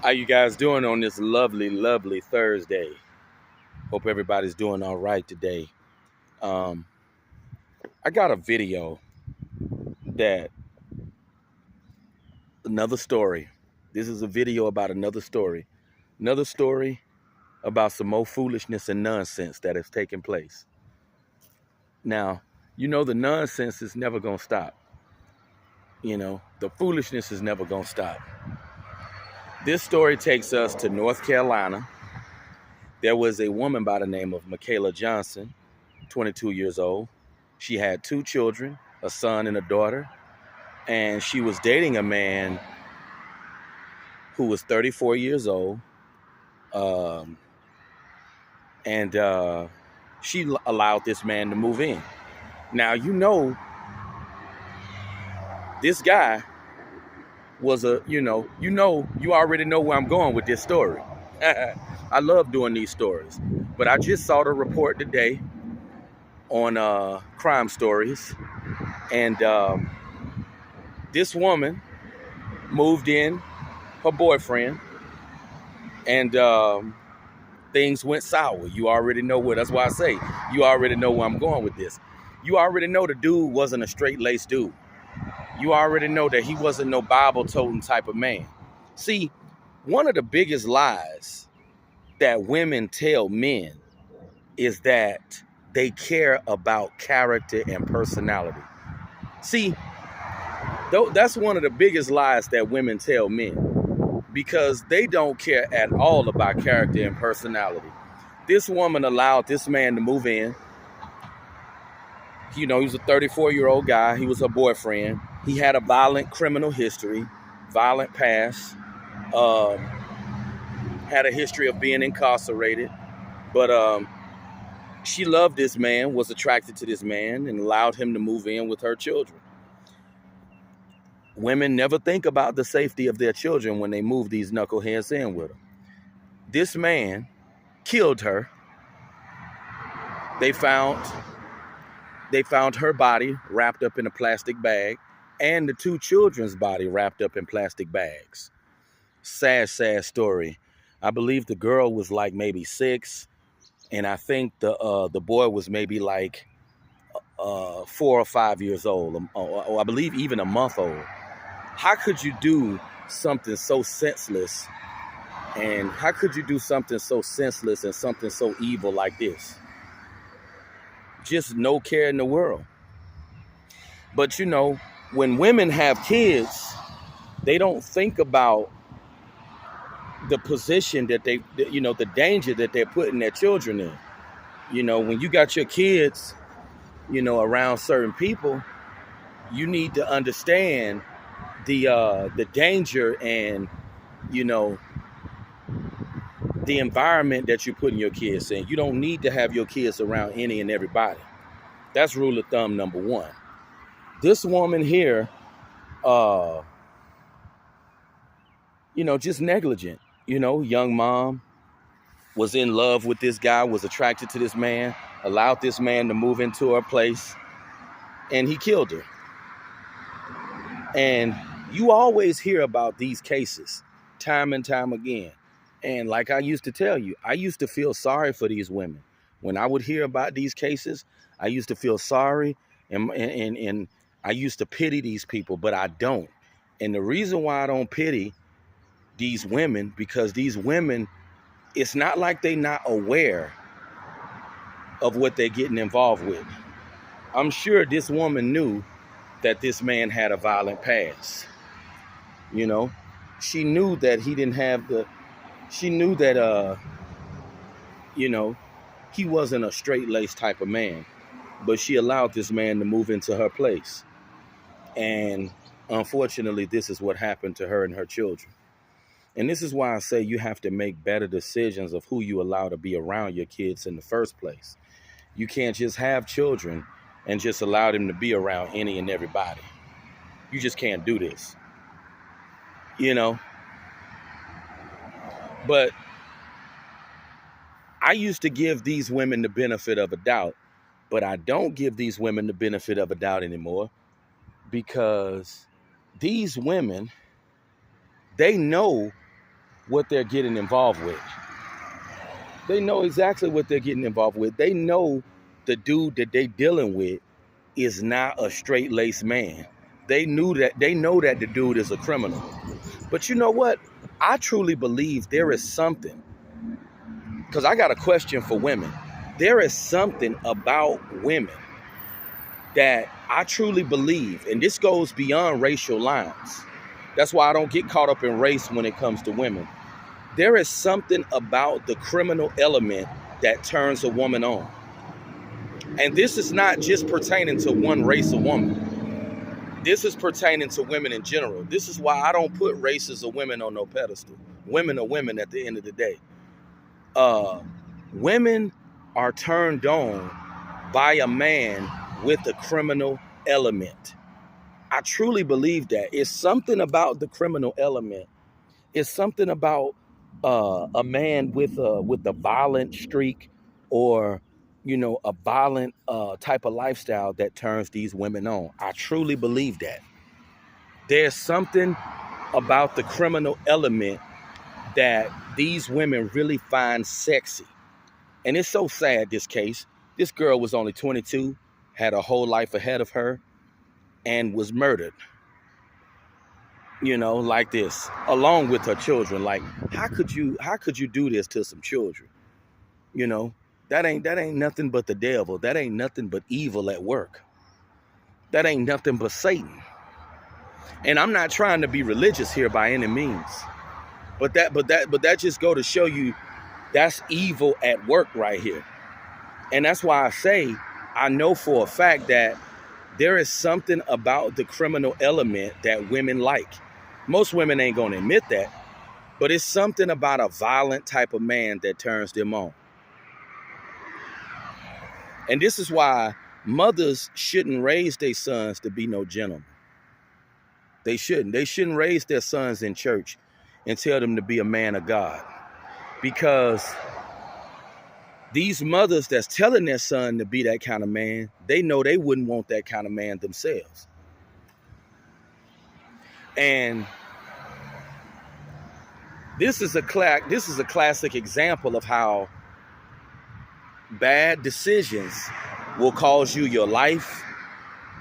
How you guys doing on this lovely, lovely Thursday? Hope everybody's doing all right today. Um, I got a video that another story. This is a video about another story about some more foolishness and nonsense that has taken place. Now, the nonsense is never gonna stop. The foolishness is never gonna stop. This story takes us to North Carolina. There was a woman by the name of Michaela Johnson, 22 years old. She had two children, a son and a daughter, and she was dating a man who was 34 years old. Um, and she allowed this man to move in. Now, this guy was you already know where I'm going with this story. I love doing these stories, but I just saw the report today on Crime Stories, and this woman moved in her boyfriend, and things went sour. You already know where. That's why I say you already know where I'm going with this. You already know the dude wasn't a straight-laced dude. You already know that he wasn't no Bible-toting type of man. See, one of the biggest lies that women tell men is that they care about character and personality. See, that's one of the biggest lies that women tell men, because they don't care at all about character and personality. This woman allowed this man to move in. He was a 34-year-old guy. He was her boyfriend. He had a violent criminal history, violent past, had a history of being incarcerated. But she loved this man, was attracted to this man, and allowed him to move in with her children. Women never think about the safety of their children when they move these knuckleheads in with them. This man killed her. They found her body wrapped up in a plastic bag, and the two children's body wrapped up in plastic bags. Sad, sad story. I believe the girl was like maybe 6, and I think the boy was maybe like 4 or 5 years old, or I believe even a month old. How could you do something so senseless? And how could you do something so senseless and something so evil like this? Just no care in the world. But when women have kids, they don't think about the position that the danger that they're putting their children in. When you got your kids, around certain people, you need to understand the danger and the environment that you're putting your kids in. You don't need to have your kids around any and everybody. That's rule of thumb number one. This woman here, just negligent. Young mom was in love with this guy, was attracted to this man, allowed this man to move into her place, and he killed her. And you always hear about these cases time and time again. And like I used to tell you, I used to feel sorry for these women. When I would hear about these cases, I used to feel sorry and I used to pity these people, but I don't. And the reason why I don't pity these women, because these women, it's not like they're not aware of what they're getting involved with. I'm sure this woman knew that this man had a violent past. She knew that he didn't have she knew that, he wasn't a straight-laced type of man, but she allowed this man to move into her place. And unfortunately, this is what happened to her and her children. And this is why I say you have to make better decisions of who you allow to be around your kids in the first place. You can't just have children and just allow them to be around any and everybody. You just can't do this. But I used to give these women the benefit of a doubt, but I don't give these women the benefit of a doubt anymore, because these women, they know what they're getting involved with. They know exactly what they're getting involved with. They know the dude that they dealing with is not a straight-laced man. They know that the dude is a criminal. But you know what? I truly believe there is something, because I got a question for women. There is something about women that I truly believe, and this goes beyond racial lines. That's why I don't get caught up in race when it comes to women. There is something about the criminal element that turns a woman on. And this is not just pertaining to one race of woman. This is pertaining to women in general. This is why I don't put races of women on no pedestal. Women are women at the end of the day. Women are turned on by a man with a criminal element. I truly believe that. It's something about the criminal element. It's something about a man with a violent streak, or a violent type of lifestyle that turns these women on. I truly believe that. There's something about the criminal element that these women really find sexy. And it's so sad, this case. This girl was only 22, had a whole life ahead of her, and was murdered. Like this, along with her children. Like, how could you do this to some children? That ain't nothing but the devil. That ain't nothing but evil at work. That ain't nothing but Satan. And I'm not trying to be religious here by any means. But that just go to show you that's evil at work right here. And that's why I say I know for a fact that there is something about the criminal element that women like. Most women ain't gonna admit that, but it's something about a violent type of man that turns them on. And this is why mothers shouldn't raise their sons to be no gentlemen. They shouldn't. They shouldn't raise their sons in church and tell them to be a man of God. Because these mothers that's telling their son to be that kind of man, they know they wouldn't want that kind of man themselves. And this is a classic example of how bad decisions will cause you your life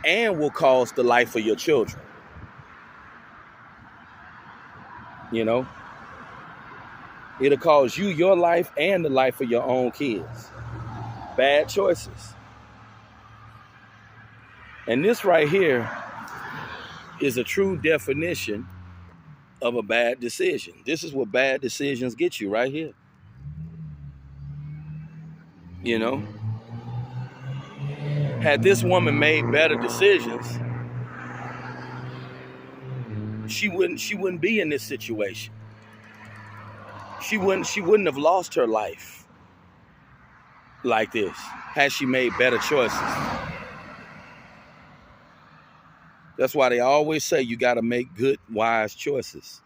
and will cause the life of your children. It'll cause you your life and the life of your own kids. Bad choices. And this right here is a true definition of a bad decision. This is what bad decisions get you right here. Had this woman made better decisions, she wouldn't be in this situation. She wouldn't have lost her life like this had she made better choices. That's why they always say you got to make good, wise choices.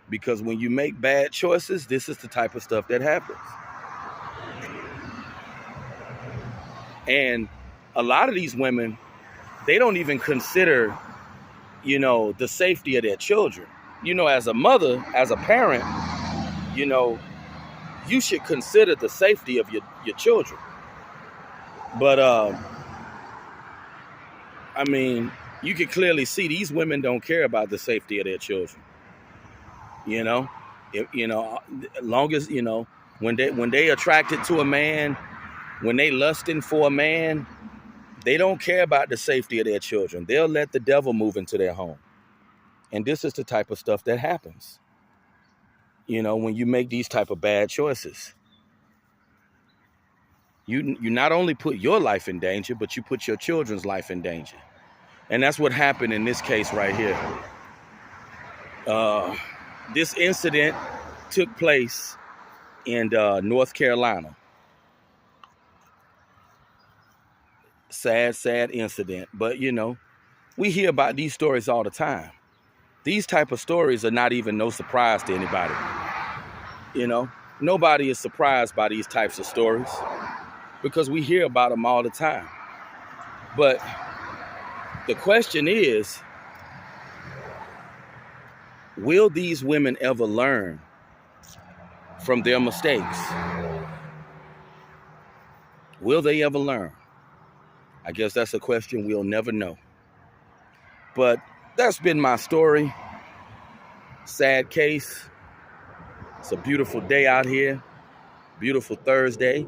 Because when you make bad choices, this is the type of stuff that happens. And a lot of these women, they don't even consider, the safety of their children. As a mother, as a parent, you should consider the safety of your children. But, you can clearly see these women don't care about the safety of their children. Long as, when they attracted to a man, when they lusting for a man, they don't care about the safety of their children. They'll let the devil move into their home. And this is the type of stuff that happens, when you make these type of bad choices. You not only put your life in danger, but you put your children's life in danger. And that's what happened in this case right here. This incident took place in North Carolina. Sad incident. But, we hear about these stories all the time. These type of stories are not even no surprise to anybody. Nobody is surprised by these types of stories because we hear about them all the time. But the question is, will these women ever learn from their mistakes. Will they ever learn? I guess that's a question we'll never know. But that's been my story. Sad case. It's a beautiful day out here. Beautiful Thursday.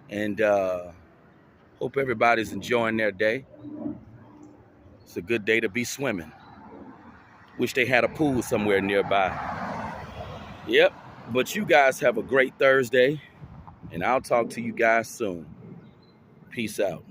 And hope everybody's enjoying their day. It's a good day to be swimming. Wish they had a pool somewhere nearby. Yep. But you guys have a great Thursday. And I'll talk to you guys soon. Peace out.